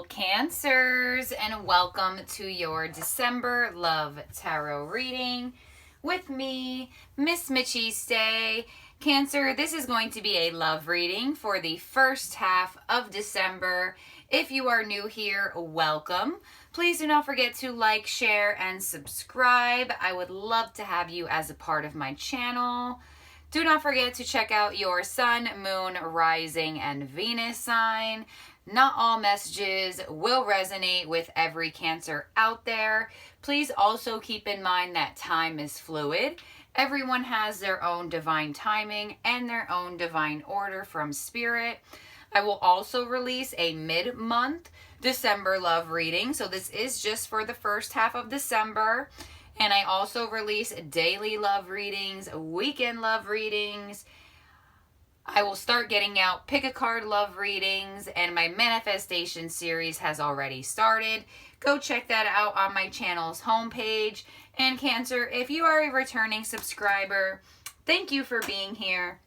Cancers, and welcome to your December Love Tarot reading with me, Miss Machiste. Cancer, this is going to be a love reading for the first half of December. If you are new here, welcome. Please do not forget to like, share, and subscribe. I would love to have you as a part of my channel. Do not forget to check out your Sun, Moon, Rising, and Venus sign. Not all messages will resonate with every Cancer out there. Please also keep in mind that time is fluid. Everyone has their own divine timing and their own divine order from Spirit. I will also release a mid-month December love reading. So this is just for the first half of December. And I also release daily love readings, weekend love readings. I will start getting out pick a card love readings, and my manifestation series has already started. Go check that out on my channel's homepage. And Cancer, if you are a returning subscriber, thank you for being here.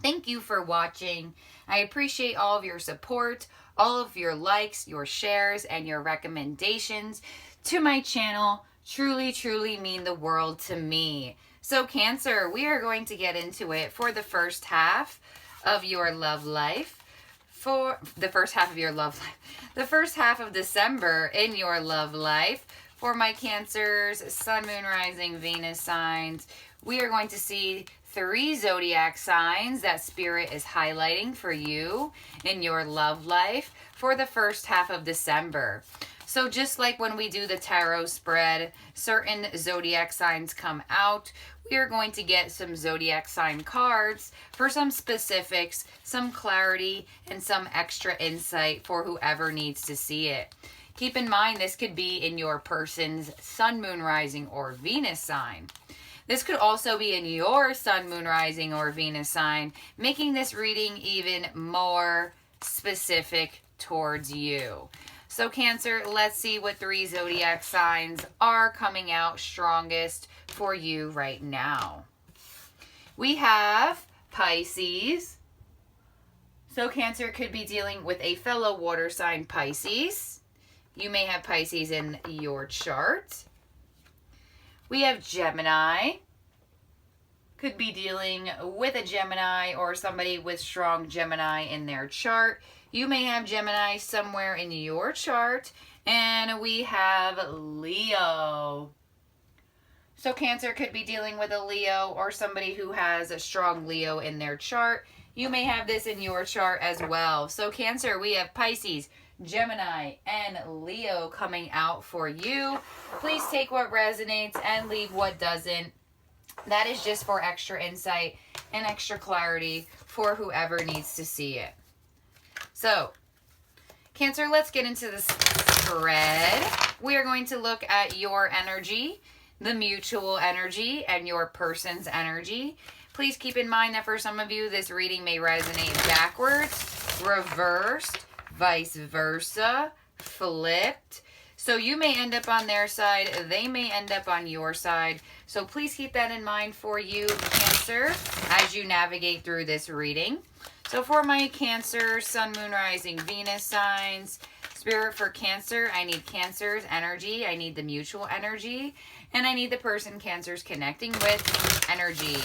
Thank you for watching. I appreciate all of your support, all of your likes, your shares, and your recommendations to my channel. Truly, truly mean the world to me. So Cancer, we are going to get into it for the first half of your love life. For the first half of your love life. The first half of December in your love life. For my Cancers, Sun, Moon, Rising, Venus signs. We are going to see 3 zodiac signs that Spirit is highlighting for you in your love life for the first half of December. So just like when we do the tarot spread, certain zodiac signs come out. We are going to get some zodiac sign cards for some specifics, some clarity, and some extra insight for whoever needs to see it. Keep in mind, this could be in your person's Sun, Moon, Rising, or Venus sign. This could also be in your Sun, Moon, Rising, or Venus sign, making this reading even more specific towards you. So Cancer, let's see what 3 zodiac signs are coming out strongest for you right now. We have Pisces. So Cancer could be dealing with a fellow water sign, Pisces. You may have Pisces in your chart. We have Gemini. Could be dealing with a Gemini or somebody with strong Gemini in their chart. You may have Gemini somewhere in your chart. And we have Leo. So Cancer could be dealing with a Leo or somebody who has a strong Leo in their chart. You may have this in your chart as well. So Cancer, we have Pisces, Gemini, and Leo coming out for you. Please take what resonates and leave what doesn't. That is just for extra insight and extra clarity for whoever needs to see it. So, Cancer, let's get into the spread. We are going to look at your energy, the mutual energy, and your person's energy. Please keep in mind that for some of you, this reading may resonate backwards, reversed, vice versa, flipped. So you may end up on their side, they may end up on your side. So please keep that in mind for you, Cancer, as you navigate through this reading. So for my Cancer, Sun, Moon, Rising, Venus signs, Spirit for Cancer, I need Cancer's energy, I need the mutual energy, and I need the person Cancer's connecting with energy.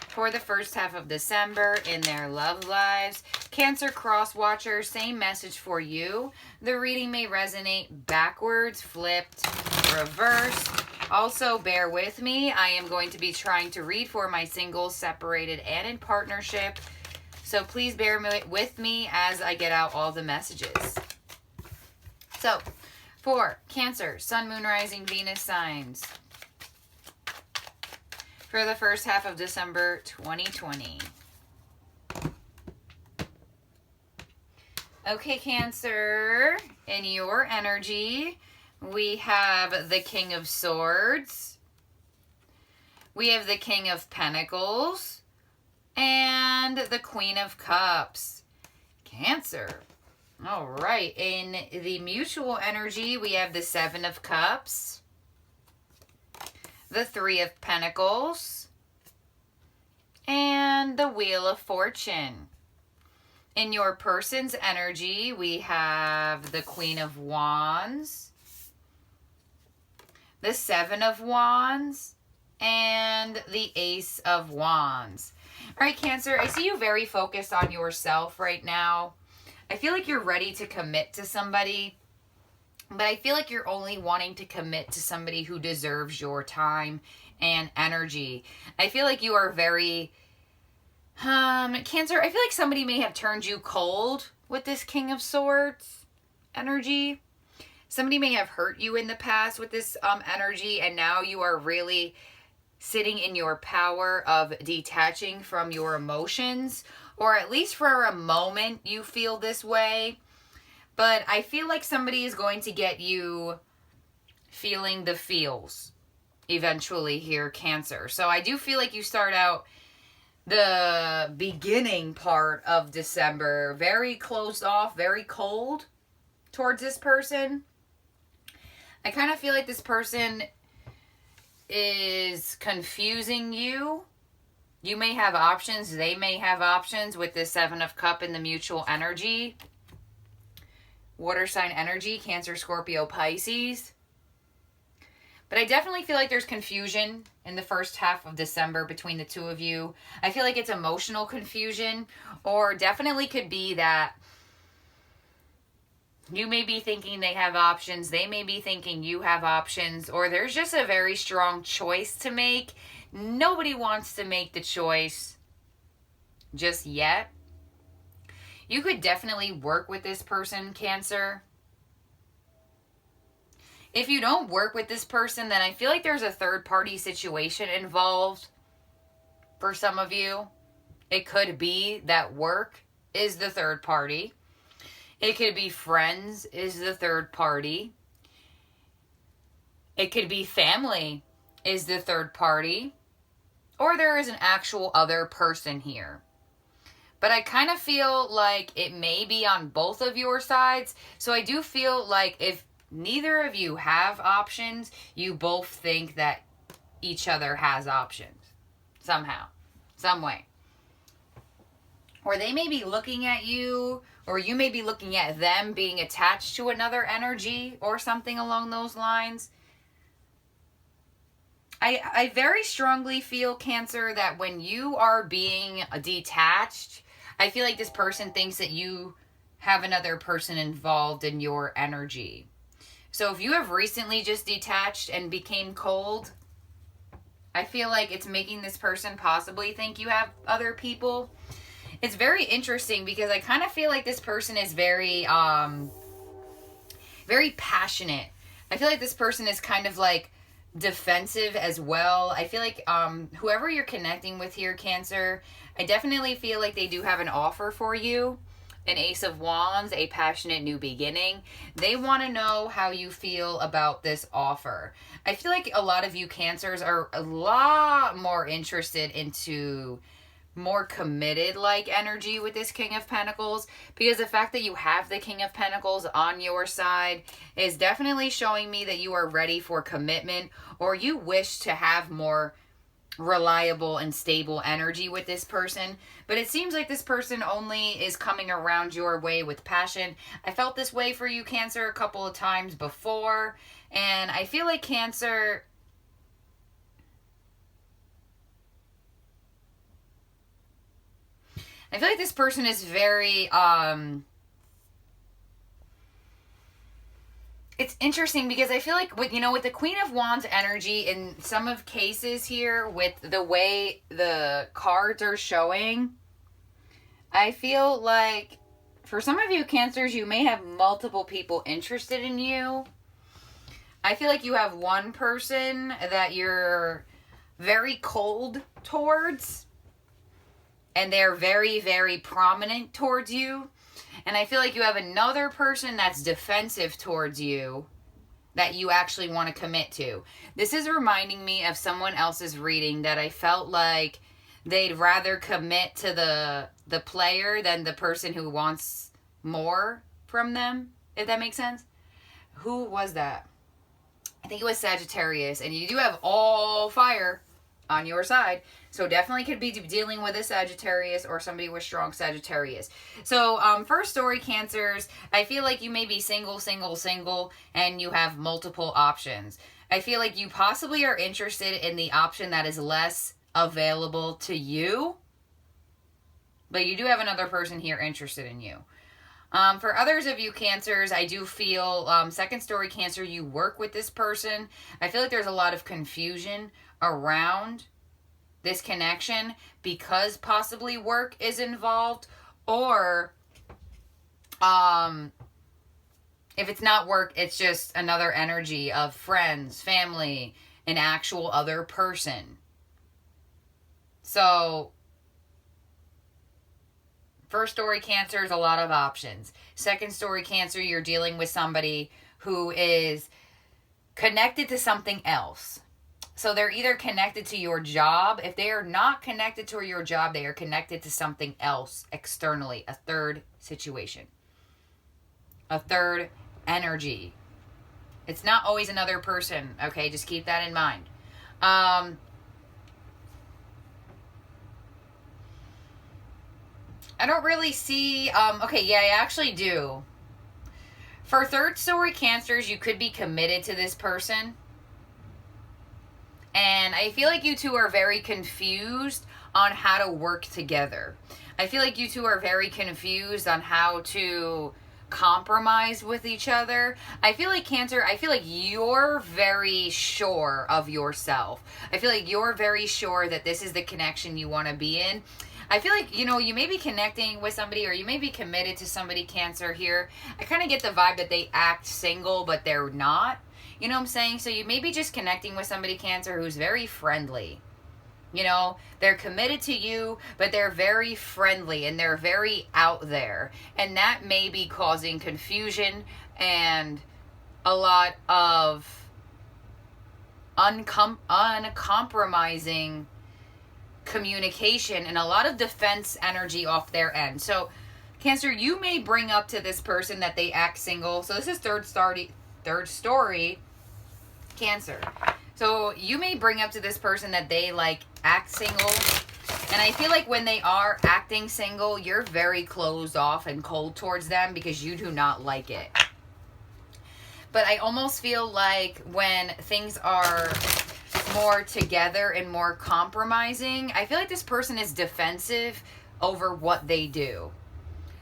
For the first half of December in their love lives, Cancer cross watcher, same message for you. The reading may resonate backwards, flipped, reversed. Also, bear with me. I am going to be trying to read for my singles, separated, and in partnership. So please bear with me as I get out all the messages. So, for Cancer, Sun, Moon, Rising, Venus signs for the first half of December 2020. Okay, Cancer, in your energy, we have the King of Swords. We have the King of Pentacles. And the Queen of Cups. Cancer. All right. In the mutual energy, we have the 7 of Cups. The 3 of Pentacles. And the Wheel of Fortune. In your person's energy, we have the Queen of Wands, the Seven of Wands, and the Ace of Wands. All right, Cancer, I see you very focused on yourself right now. I feel like you're ready to commit to somebody, but I feel like you're only wanting to commit to somebody who deserves your time and energy. I feel like you are very... Cancer, I feel like somebody may have turned you cold with this King of Swords energy. Somebody may have hurt you in the past with this energy, and now you are really sitting in your power of detaching from your emotions, or at least for a moment you feel this way. But I feel like somebody is going to get you feeling the feels eventually here, Cancer. So I do feel like you start out the beginning part of December very closed off, very cold towards this person. I kind of feel like this person is confusing you. You may have options. They may have options with this Seven of Cups and the mutual energy. Water sign energy, Cancer, Scorpio, Pisces. But I definitely feel like there's confusion in the first half of December between the two of you. I feel like it's emotional confusion, or definitely could be that you may be thinking they have options, they may be thinking you have options, or there's just a very strong choice to make. Nobody wants to make the choice just yet. You could definitely work with this person, Cancer. If you don't work with this person, then I feel like there's a third-party situation involved for some of you. It could be that work is the third party. It could be friends is the third party. It could be family is the third party. Or there is an actual other person here. But I kind of feel like it may be on both of your sides. So I do feel like if neither of you have options, you both think that each other has options. Somehow. Some way. Or they may be looking at you, or you may be looking at them being attached to another energy or something along those lines. I very strongly feel, Cancer, that when you are being detached, I feel like this person thinks that you have another person involved in your energy. So if you have recently just detached and became cold, I feel like it's making this person possibly think you have other people. It's very interesting because I kind of feel like this person is very passionate. I feel like this person is kind of like defensive as well. I feel like whoever you're connecting with here, Cancer, I definitely feel like they do have an offer for you. An Ace of Wands, a passionate new beginning. They want to know how you feel about this offer. I feel like a lot of you Cancers are a lot more interested into more committed like energy with this King of Pentacles, because the fact that you have the King of Pentacles on your side is definitely showing me that you are ready for commitment, or you wish to have more reliable and stable energy with this person. But it seems like this person only is coming around your way with passion. I felt this way for you, Cancer, a couple of times before, and I feel like Cancer, I feel like this person is very, it's interesting because I feel like with the Queen of Wands energy, in some of cases here, with the way the cards are showing, I feel like for some of you Cancers, you may have multiple people interested in you. I feel like you have one person that you're very cold towards, and they're very, very prominent towards you. And I feel like you have another person that's defensive towards you that you actually want to commit to. This is reminding me of someone else's reading that I felt like they'd rather commit to the player than the person who wants more from them, if that makes sense. Who was that? I think it was Sagittarius. And you do have all fire on your side. So definitely could be dealing with a Sagittarius or somebody with strong Sagittarius. So first story, Cancers, I feel like you may be single, and you have multiple options. I feel like you possibly are interested in the option that is less available to you, but you do have another person here interested in you. For others of you Cancers, I do feel, second story Cancer, you work with this person. I feel like there's a lot of confusion around this connection because possibly work is involved, or if it's not work, it's just another energy of friends, family, an actual other person. So first story Cancer is a lot of options. Second story Cancer, you're dealing with somebody who is connected to something else. So they're either connected to your job. If they are not connected to your job, they are connected to something else externally, a third situation, a third energy. It's not always another person, okay? Just keep that in mind. I don't really see, okay, yeah, I actually do. For third story Cancers, you could be committed to this person. And I feel like you two are very confused on how to work together. I feel like you two are very confused on how to compromise with each other. I feel like Cancer, I feel like you're very sure of yourself. I feel like you're very sure that this is the connection you want to be in. I feel like, you know, you may be connecting with somebody, or you may be committed to somebody, Cancer, here. I kind of get the vibe that they act single, but they're not. You know what I'm saying? So you may be just connecting with somebody, Cancer, who's very friendly. You know, they're committed to you, but they're very friendly and they're very out there. And that may be causing confusion and a lot of uncompromising communication and a lot of defense energy off their end. So, Cancer, you may bring up to this person that they act single. So this is third story Cancer. So you may bring up to this person that they like act single. And I feel like when they are acting single, you're very closed off and cold towards them because you do not like it. But I almost feel like when things are more together and more compromising, I feel like this person is defensive over what they do.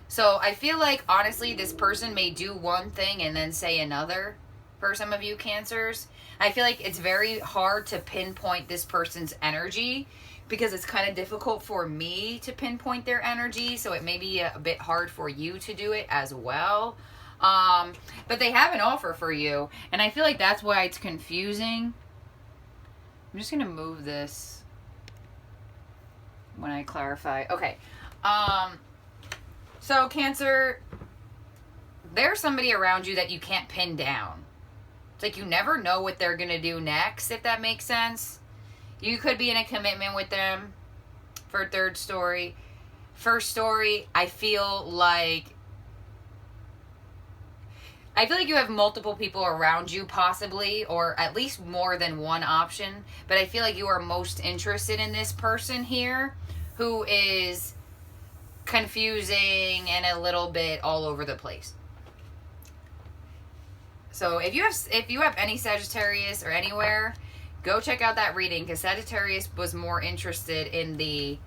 So I feel like, honestly, this person may do one thing and then say another for some of you Cancers. I feel like it's very hard to pinpoint this person's energy because it's kind of difficult for me to pinpoint their energy. So it may be a bit hard for you to do it as well. But they have an offer for you. And I feel like that's why it's confusing. I'm just going to move this when I clarify. Okay. So Cancer, there's somebody around you that you can't pin down. It's like you never know what they're going to do next, if that makes sense. You could be in a commitment with them for third story. First story, I feel like you have multiple people around you possibly, or at least more than one option. But I feel like you are most interested in this person here who is confusing and a little bit all over the place. So if you have any Sagittarius or anywhere, go check out that reading, because Sagittarius was more interested in the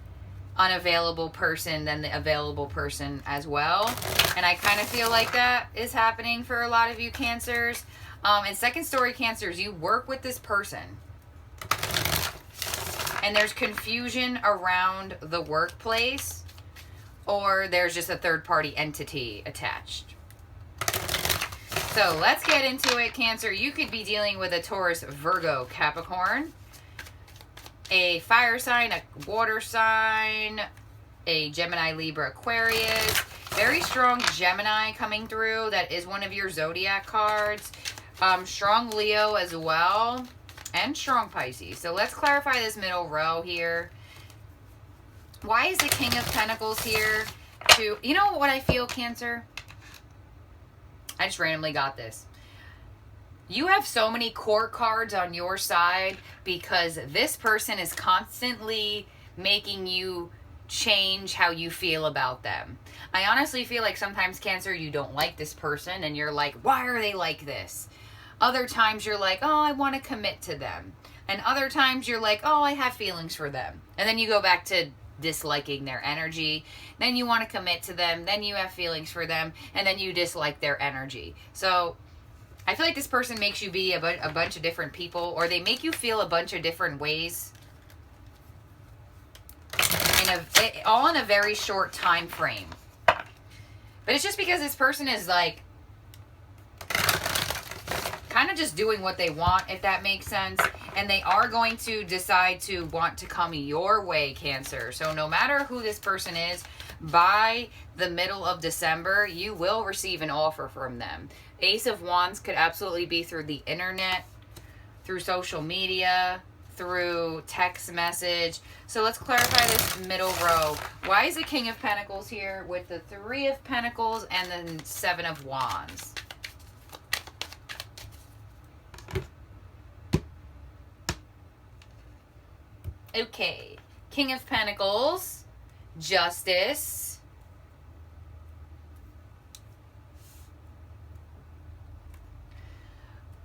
unavailable person than the available person as well. And I kind of feel like that is happening for a lot of you Cancers. And second story Cancers, you work with this person. And there's confusion around the workplace, or there's just a third party entity attached. So let's get into it, Cancer. You could be dealing with a Taurus, Virgo, Capricorn, a fire sign, a water sign, a Gemini, Libra, Aquarius. Very strong Gemini coming through. That is one of your zodiac cards. Strong Leo as well, and strong Pisces. So let's clarify this middle row here. Why is the King of Pentacles here? You know what I feel, Cancer? I just randomly got this. You have so many court cards on your side because this person is constantly making you change how you feel about them. I honestly feel like sometimes, Cancer, you don't like this person and you're like, why are they like this? Other times you're like, oh, I want to commit to them. And other times you're like, oh, I have feelings for them. And then you go back to disliking their energy. Then you want to commit to them. Then you have feelings for them. And then you dislike their energy. So I feel like this person makes you be a bunch of different people, or they make you feel a bunch of different ways. All in a very short time frame. But it's just because this person is like kind of just doing what they want, if that makes sense. And they are going to decide to want to come your way, Cancer. So no matter who this person is, by the middle of December, you will receive an offer from them. Ace of Wands could absolutely be through the internet, through social media, through text message. So let's clarify this middle row. Why is the King of Pentacles here with the Three of Pentacles and the Seven of Wands? Okay, King of Pentacles, Justice,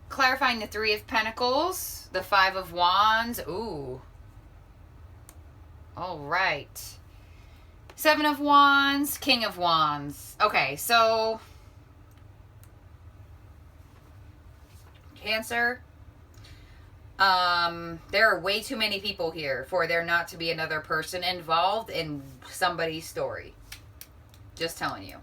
clarifying the Three of Pentacles, the Five of Wands, ooh, all right, Seven of Wands, King of Wands. Okay, so Cancer, there are way too many people here for there not to be another person involved in somebody's story. Just telling you.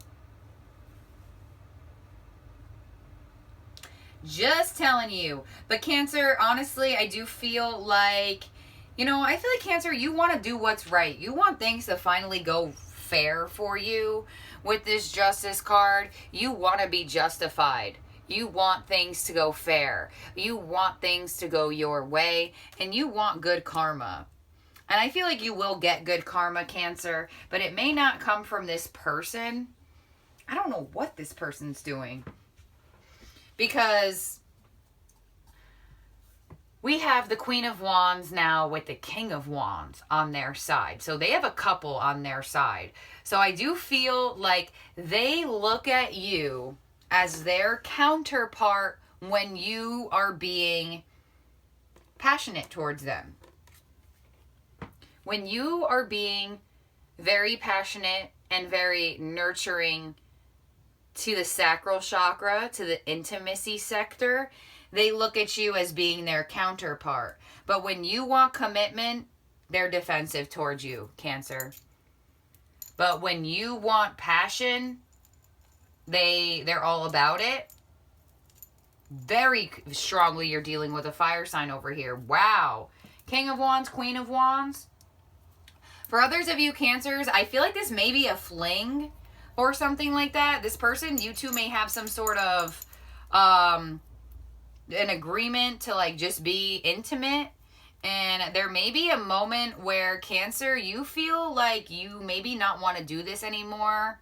Just telling you. But Cancer, honestly, I do feel like, you know, I feel like Cancer, you want to do what's right. You want things to finally go fair for you with this Justice card. You want to be justified. You want things to go fair. You want things to go your way. And you want good karma. And I feel like you will get good karma, Cancer. But it may not come from this person. I don't know what this person's doing. Because we have the Queen of Wands now with the King of Wands on their side. So they have a couple on their side. So I do feel like they look at you as their counterpart when you are being passionate towards them. When you are being very passionate and very nurturing to the sacral chakra, to the intimacy sector, they look at you as being their counterpart. But when you want commitment, they're defensive towards you, Cancer. But when you want passion, they're all about it. Very strongly you're dealing with a fire sign over here. Wow. King of Wands, Queen of Wands. For others of you Cancers, I feel like this may be a fling or something like that. This person, you two may have some sort of an agreement to like just be intimate. And there may be a moment where Cancer, you feel like you maybe not want to do this anymore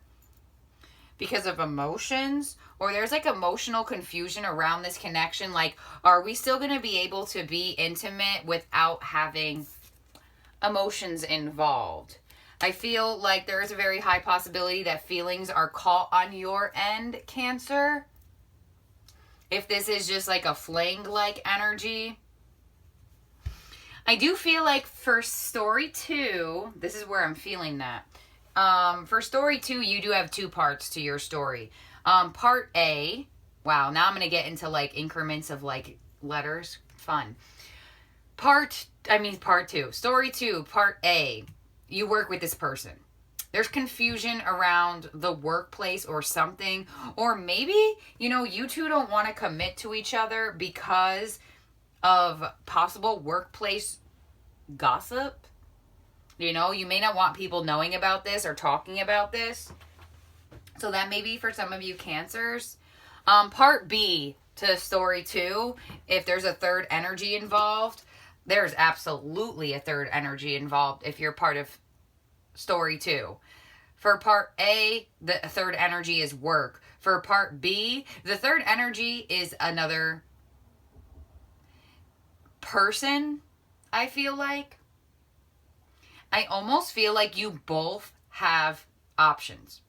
because of emotions, or there's like emotional confusion around this connection. Like, are we still going to be able to be intimate without having emotions involved? I feel like there is a very high possibility that feelings are caught on your end, Cancer. If this is just like a fling-like energy. I do feel like for story 2, this is where I'm feeling that. For story 2, you do have 2 parts to your story. Part A, wow, now I'm going to get into like increments of like letters. Fun. Part 2. Story 2, part A. You work with this person. There's confusion around the workplace or something. Or maybe, you know, you two don't want to commit to each other because of possible workplace gossip. You know, you may not want people knowing about this or talking about this. So that may be for some of you Cancers. Part B to story 2, if there's a third energy involved, there's absolutely a third energy involved if you're part of story 2. For part A, the third energy is work. For part B, the third energy is another person, I feel like, I almost feel like you both have options.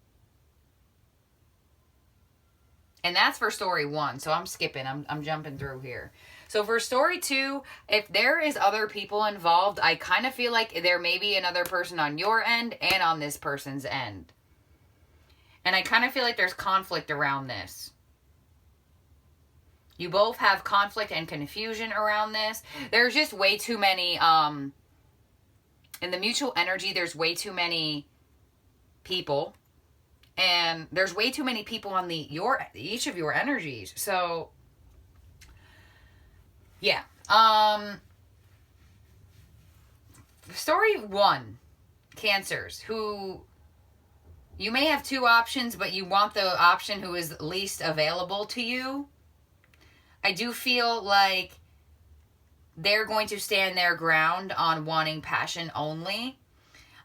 And that's for story 1. So I'm skipping. I'm jumping through here. So for story 2, if there is other people involved, I kind of feel like there may be another person on your end and on this person's end. And I kind of feel like there's conflict around this. You both have conflict and confusion around this. There's just way too many, in the mutual energy, there's way too many people. And there's way too many people on each of your energies. So, yeah. Story 1, Cancers, who you may have 2 options, but you want the option who is least available to you. I do feel like they're going to stand their ground on wanting passion only.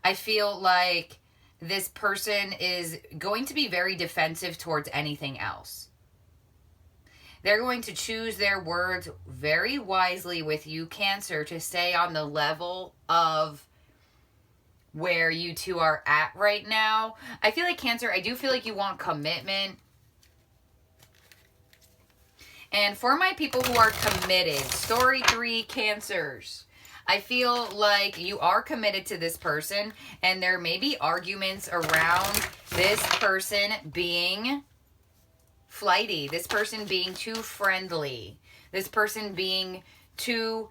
I feel like this person is going to be very defensive towards anything else. They're going to choose their words very wisely with you, Cancer, to stay on the level of where you two are at right now. I feel like, Cancer, I do feel like you want commitment. And for my people who are committed, story 3, Cancers, I feel like you are committed to this person, and there may be arguments around this person being flighty, this person being too friendly, this person being too,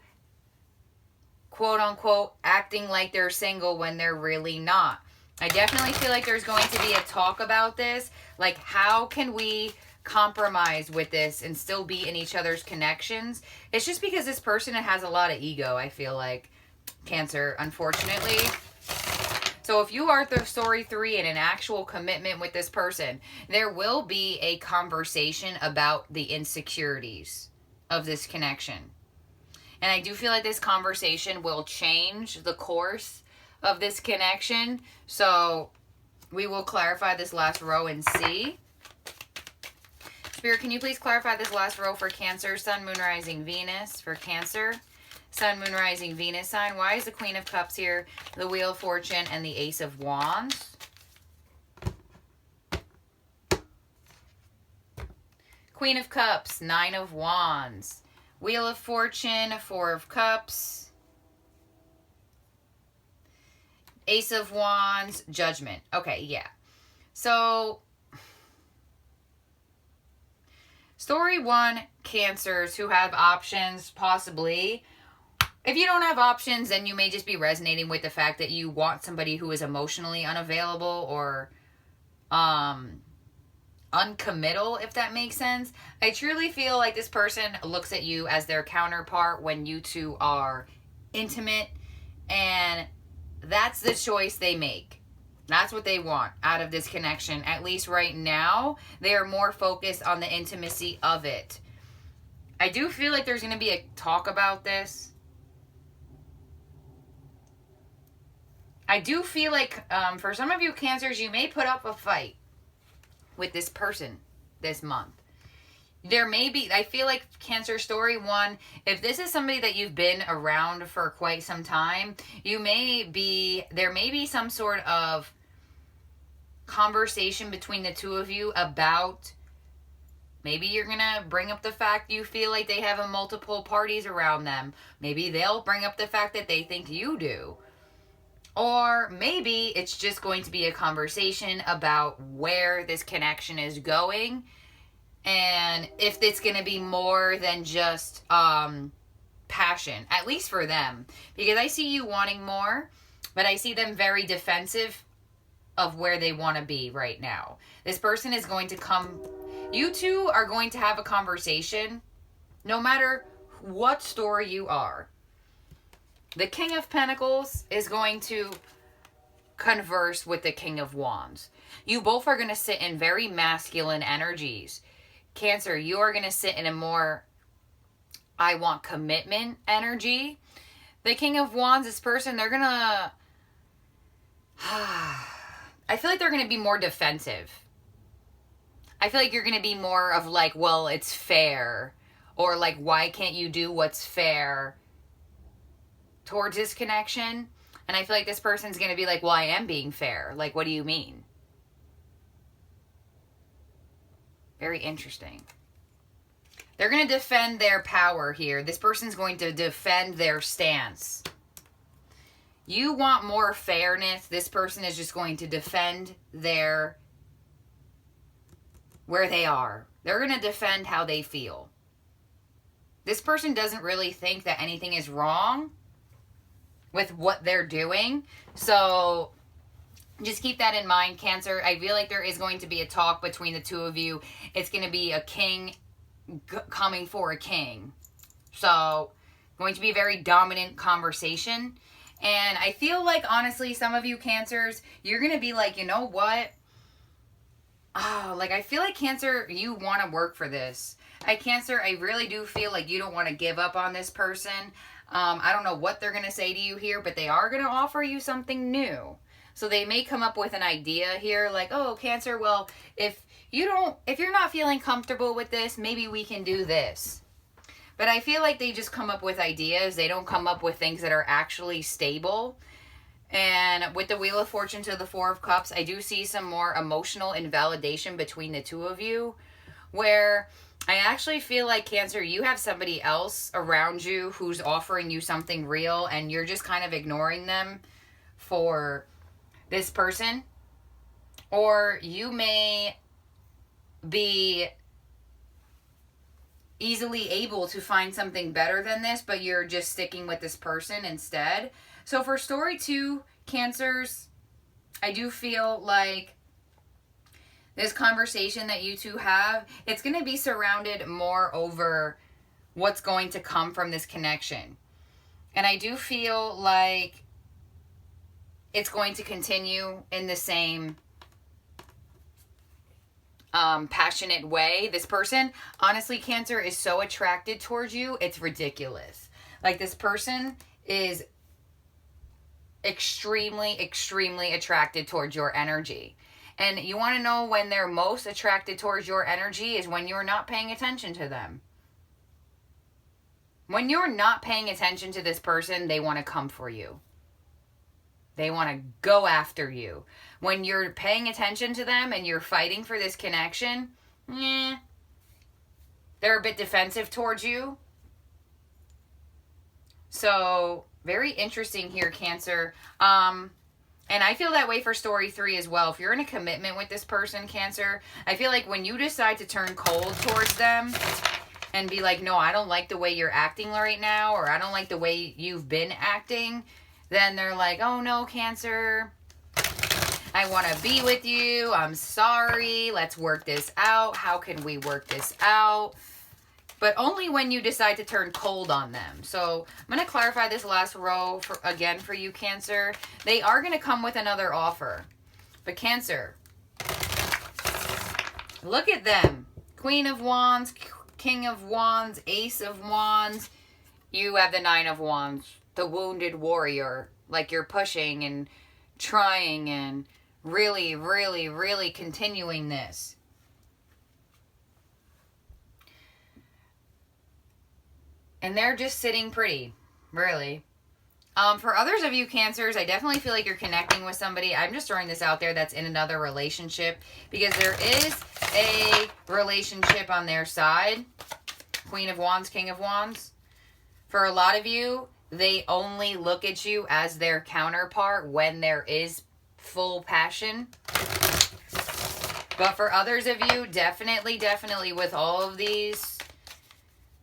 quote unquote, acting like they're single when they're really not. I definitely feel like there's going to be a talk about this, like how can we compromise with this and still be in each other's connections. It's just because this person has a lot of ego, I feel like, Cancer, unfortunately. So if you are the story 3 in an actual commitment with this person, there will be a conversation about the insecurities of this connection. And I do feel like this conversation will change the course of this connection. So we will clarify this last row and see. Spirit, can you please clarify this last row for Cancer, Sun, Moon, Rising, Venus for Cancer? Sun, Moon, Rising, Venus sign. Why is the Queen of Cups here, the Wheel of Fortune, and the Ace of Wands? Queen of Cups, 9 of Wands. Wheel of Fortune, 4 of Cups. Ace of Wands, Judgment. Okay, yeah. So story 1, Cancers who have options, possibly. If you don't have options, then you may just be resonating with the fact that you want somebody who is emotionally unavailable or uncommittal, if that makes sense. I truly feel like this person looks at you as their counterpart when you two are intimate, and that's the choice they make. That's what they want out of this connection. At least right now, they are more focused on the intimacy of it. I do feel like there's going to be a talk about this. I do feel like for some of you Cancers, you may put up a fight with this person this month. There may be, I feel like, Cancer, story 1, if this is somebody that you've been around for quite some time, there may be some sort of conversation between the two of you about, maybe you're going to bring up the fact you feel like they have multiple parties around them. Maybe they'll bring up the fact that they think you do. Or maybe it's just going to be a conversation about where this connection is going, and if it's going to be more than just passion, at least for them. Because I see you wanting more, but I see them very defensive of where they want to be right now. This person is going to come, you two are going to have a conversation, no matter what story you are. The King of Pentacles is going to converse with the King of Wands. You both are going to sit in very masculine energies. Cancer, you are going to sit in a more, I want commitment energy. The King of Wands, this person, they're going to, I feel like they're going to be more defensive. I feel like you're going to be more of like, well, it's fair. Or like, why can't you do what's fair? towards this connection. And I feel like this person's going to be like, well, I am being fair. Like, what do you mean? Very interesting. They're going to defend their power here. This person's going to defend their stance. You want more fairness. This person is just going to defend where they are. They're going to defend how they feel. This person doesn't really think that anything is wrong with what they're doing. So just keep that in mind, Cancer. I feel like there is going to be a talk between the two of you. It's going to be a king coming for a king. So going to be a very dominant conversation. And I feel like, honestly, some of you Cancers, you're going to be like, you know what? Oh, like, I feel like, Cancer, you want to work for this. Cancer, I really do feel like you don't want to give up on this person. I don't know what they're going to say to you here, but they are going to offer you something new. So they may come up with an idea here like, oh, Cancer, well, if you're not feeling comfortable with this, maybe we can do this. But I feel like they just come up with ideas. They don't come up with things that are actually stable. And with the Wheel of Fortune to the Four of Cups, I do see some more emotional invalidation between the two of you, where I actually feel like, Cancer, you have somebody else around you who's offering you something real, and you're just kind of ignoring them for this person. Or you may be easily able to find something better than this, but you're just sticking with this person instead. So for story 2, Cancers, I do feel like this conversation that you two have, it's going to be surrounded more over what's going to come from this connection. And I do feel like it's going to continue in the same passionate way. This person, honestly, Cancer, is so attracted towards you, it's ridiculous. Like, this person is extremely, extremely attracted towards your energy. And you want to know when they're most attracted towards your energy is when you're not paying attention to them. When you're not paying attention to this person, they want to come for you. They want to go after you. When you're paying attention to them and you're fighting for this connection, they're a bit defensive towards you. So, very interesting here, Cancer. And I feel that way for story 3 as well. If you're in a commitment with this person, Cancer, I feel like when you decide to turn cold towards them and be like, no, I don't like the way you're acting right now, or I don't like the way you've been acting, then they're like, oh no, Cancer, I want to be with you. I'm sorry. Let's work this out. How can we work this out? But only when you decide to turn cold on them. So I'm going to clarify this last row again for you, Cancer. They are going to come with another offer. But Cancer, look at them. Queen of Wands, King of Wands, Ace of Wands. You have the Nine of Wands, the wounded warrior. Like, you're pushing and trying and really, really, really continuing this. And they're just sitting pretty, really. For others of you Cancers, I definitely feel like you're connecting with somebody. I'm just throwing this out there that's in another relationship, because there is a relationship on their side. Queen of Wands, King of Wands. For a lot of you, they only look at you as their counterpart when there is full passion. But for others of you, definitely with all of these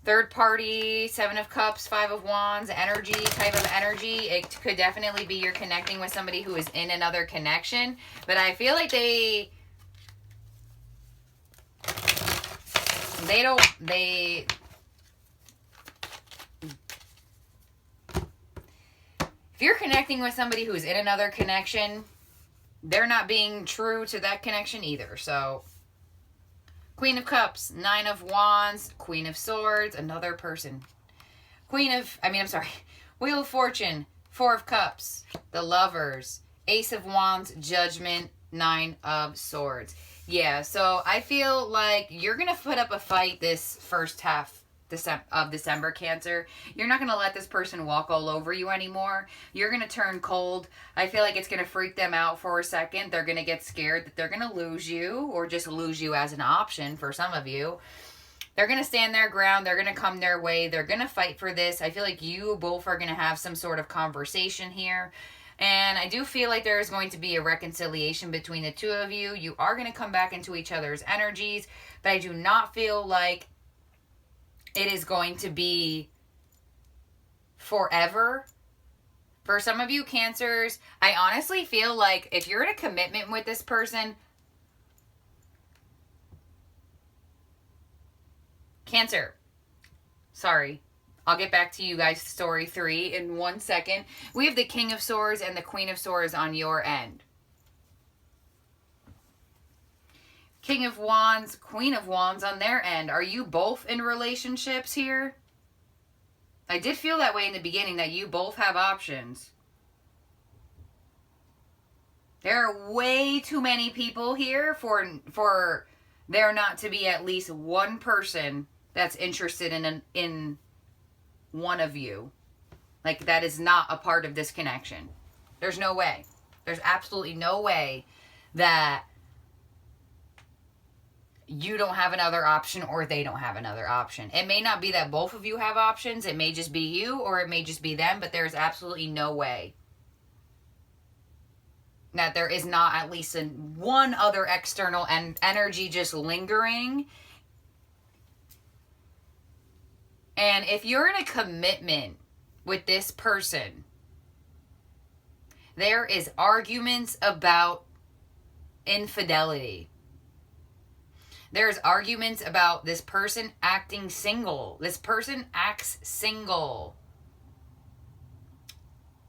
third party, Seven of Cups, Five of Wands, energy, type of energy, it could definitely be you're connecting with somebody who is in another connection. But I feel like if you're connecting with somebody who's in another connection, they're not being true to that connection either. So, Queen of Cups, Nine of Wands, Queen of Swords, another person. Wheel of Fortune, Four of Cups, the Lovers, Ace of Wands, Judgment, Nine of Swords. Yeah, so I feel like you're going to put up a fight this first December, Cancer. You're not going to let this person walk all over you anymore. You're going to turn cold. I feel like it's going to freak them out for a second. They're going to get scared that they're going to lose you, or just lose you as an option for some of you. They're going to stand their ground. They're going to come their way. They're going to fight for this. I feel like you both are going to have some sort of conversation here. And I do feel like there is going to be a reconciliation between the two of you. You are going to come back into each other's energies. But I do not feel like it is going to be forever. For some of you Cancers, I honestly feel like if you're in a commitment with this person, Cancer, sorry, I'll get back to you guys, story 3, in 1 second. We have the King of Swords and the Queen of Swords on your end. King of Wands, Queen of Wands on their end. Are you both in relationships here? I did feel that way in the beginning, that you both have options. There are way too many people here for there not to be at least one person that's interested in one of you. Like, that is not a part of this connection. There's no way. There's absolutely no way that you don't have another option or they don't have another option. It may not be that both of you have options. It may just be you, or it may just be them, but there's absolutely no way that there is not at least one other external energy just lingering. And if you're in a commitment with this person, there is arguments about infidelity. There's arguments about this person acting single. This person acts single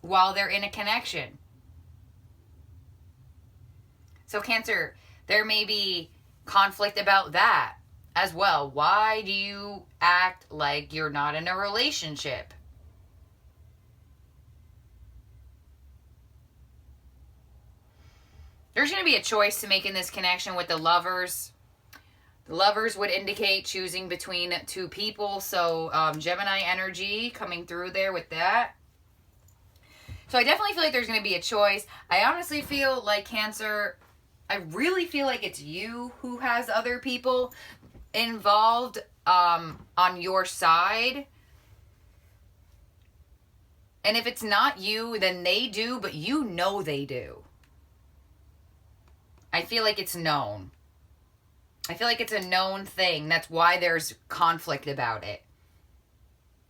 while they're in a connection. So Cancer, there may be conflict about that as well. Why do you act like you're not in a relationship? There's going to be a choice to make in this connection with the Lovers. The Lovers would indicate choosing between two people. So Gemini energy coming through there with that. So I definitely feel like there's going to be a choice. I honestly feel like Cancer, I really feel like it's you who has other people involved on your side. And if it's not you, then they do, but you know they do. I feel like it's known. I feel like it's a known thing. That's why there's conflict about it.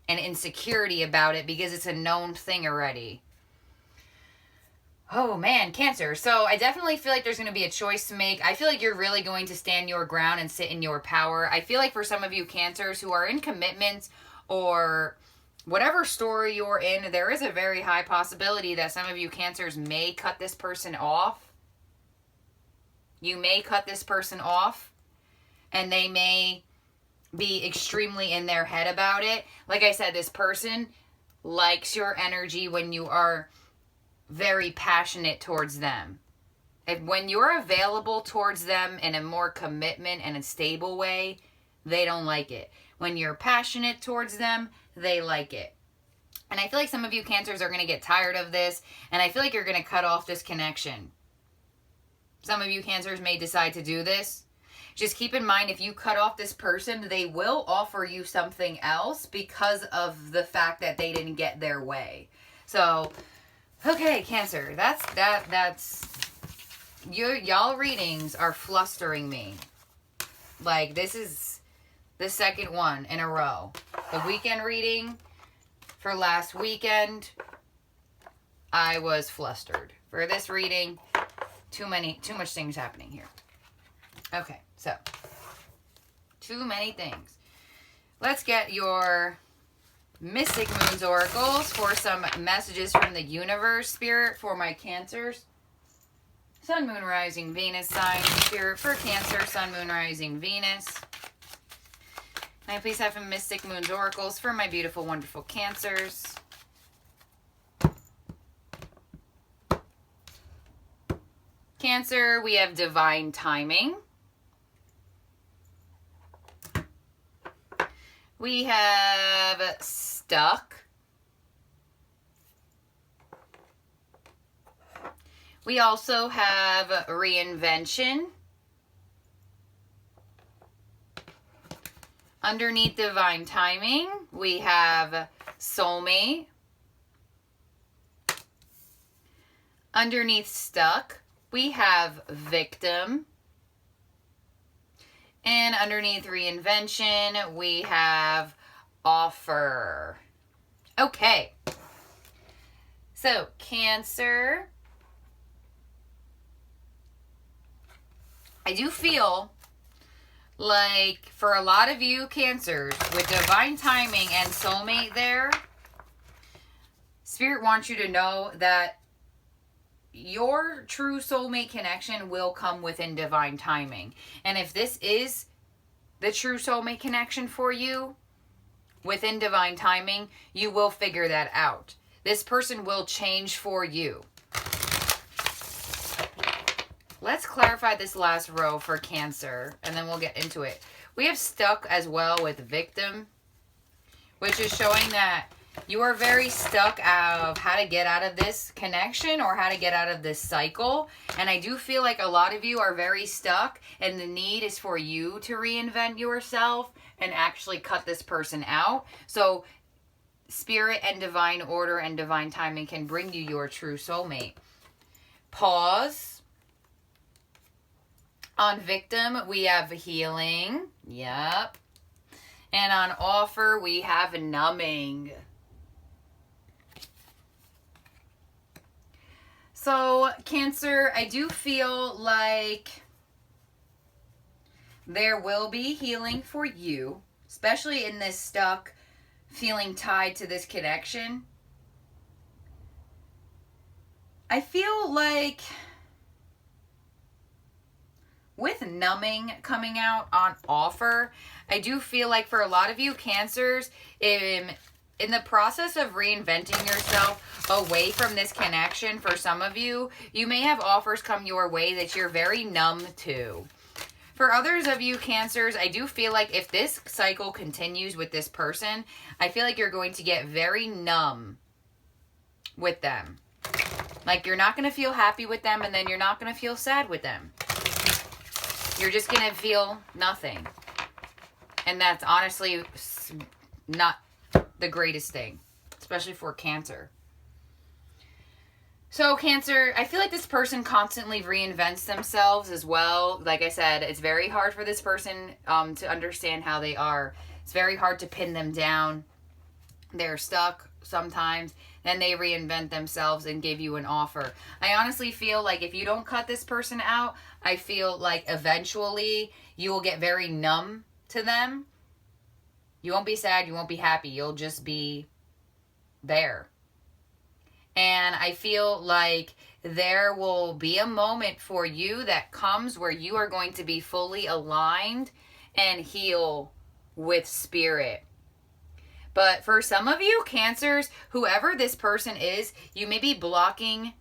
And insecurity about it, because it's a known thing already. Oh man, Cancer. So I definitely feel like there's going to be a choice to make. I feel like you're really going to stand your ground and sit in your power. I feel like for some of you Cancers who are in commitments or whatever story you're in, there is a very high possibility that some of you Cancers may cut this person off. You may cut this person off, and they may be extremely in their head about it. Like I said, this person likes your energy when you are very passionate towards them. When you're available towards them in a more commitment and a stable way, they don't like it. When you're passionate towards them, they like it. And I feel like some of you Cancers are going to get tired of this, and I feel like you're going to cut off this connection. Some of you Cancers may decide to do this. Just keep in mind, if you cut off this person, they will offer you something else because of the fact that they didn't get their way. So, okay, Cancer, that's y'all readings are flustering me. Like, this is the second one in a row. The weekend reading for last weekend, I was flustered. For this reading, too much things happening here. Okay, so too many things. Let's get your Mystic Moons oracles for some messages from the universe, Spirit, for my Cancers. Sun, Moon, Rising, Venus sign, Spirit for Cancer, Sun, Moon, Rising, Venus. Can I please have some Mystic Moons oracles for my beautiful, wonderful Cancers? Cancer, we have divine timing. We have stuck. We also have reinvention. Underneath divine timing, we have soulmate. Underneath stuck, we have victim. And underneath reinvention, we have offer. Okay. So, Cancer. I do feel like for a lot of you Cancers, with divine timing and soulmate there, Spirit wants you to know that your true soulmate connection will come within divine timing. And if this is the true soulmate connection for you, within divine timing, you will figure that out. This person will change for you. Let's clarify this last row for Cancer, and then we'll get into it. We have stuck as well with victim, which is showing that you are very stuck of how to get out of this connection or how to get out of this cycle. And I do feel like a lot of you are very stuck, and the need is for you to reinvent yourself and actually cut this person out. So Spirit and divine order and divine timing can bring you your true soulmate. Pause. On victim, we have healing. Yep. And on offer, we have numbing. So, Cancer, I do feel like there will be healing for you, especially in this stuck feeling tied to this connection. I feel like with numbing coming out on offer, I do feel like for a lot of you Cancers, in the process of reinventing yourself away from this connection, for some of you, you may have offers come your way that you're very numb to. For others of you Cancers, I do feel like if this cycle continues with this person, I feel like you're going to get very numb with them. Like you're not going to feel happy with them, and then you're not going to feel sad with them. You're just going to feel nothing. And that's honestly not the greatest thing, especially for Cancer. So Cancer, I feel like this person constantly reinvents themselves as well. Like I said, it's very hard for this person to understand how they are. It's very hard to pin them down. They're stuck sometimes. Then they reinvent themselves and give you an offer. I honestly feel like if you don't cut this person out, I feel like eventually you will get very numb to them. You won't be sad. You won't be happy. You'll just be there. And I feel like there will be a moment for you that comes where you are going to be fully aligned and heal with Spirit. But for some of you Cancers, whoever this person is, you may be blocking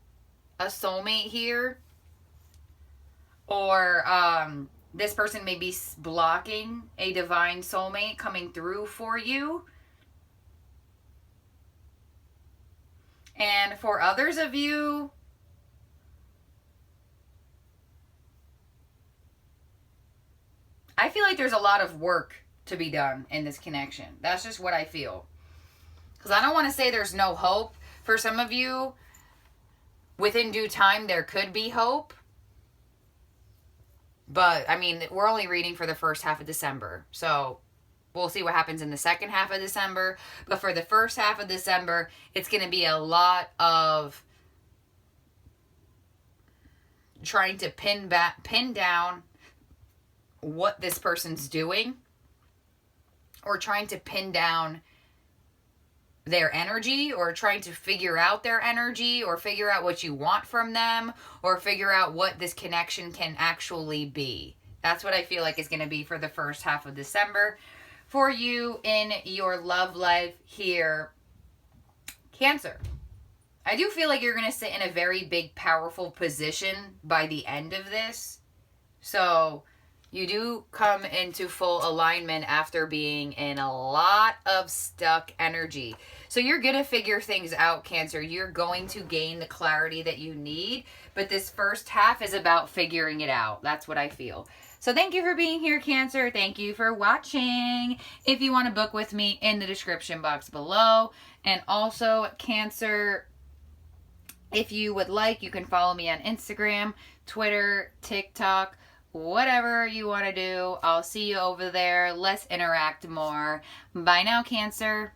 a soulmate here. Or this person may be blocking a divine soulmate coming through for you. And for others of you, I feel like there's a lot of work to be done in this connection. That's just what I feel. Because I don't want to say there's no hope. For some of you, within due time, there could be hope. But, I mean, we're only reading for the first half of December. So, we'll see what happens in the second half of December. But for the first half of December, it's going to be a lot of trying to pin down what this person's doing. Or trying to pin down their energy, or trying to figure out their energy, or figure out what you want from them, or figure out what this connection can actually be. That's what I feel like is going to be for the first half of December for you in your love life here, Cancer. I do feel like you're going to sit in a very big, powerful position by the end of this. So You do come into full alignment after being in a lot of stuck energy. So you're going to figure things out, Cancer. You're going to gain the clarity that you need. But this first half is about figuring it out. That's what I feel. So thank you for being here, Cancer. Thank you for watching. If you want to book with me, in the description box below. And also, Cancer, if you would like, you can follow me on Instagram, Twitter, TikTok, whatever you want to do. I'll see you over there. Let's interact more. Bye now, Cancer.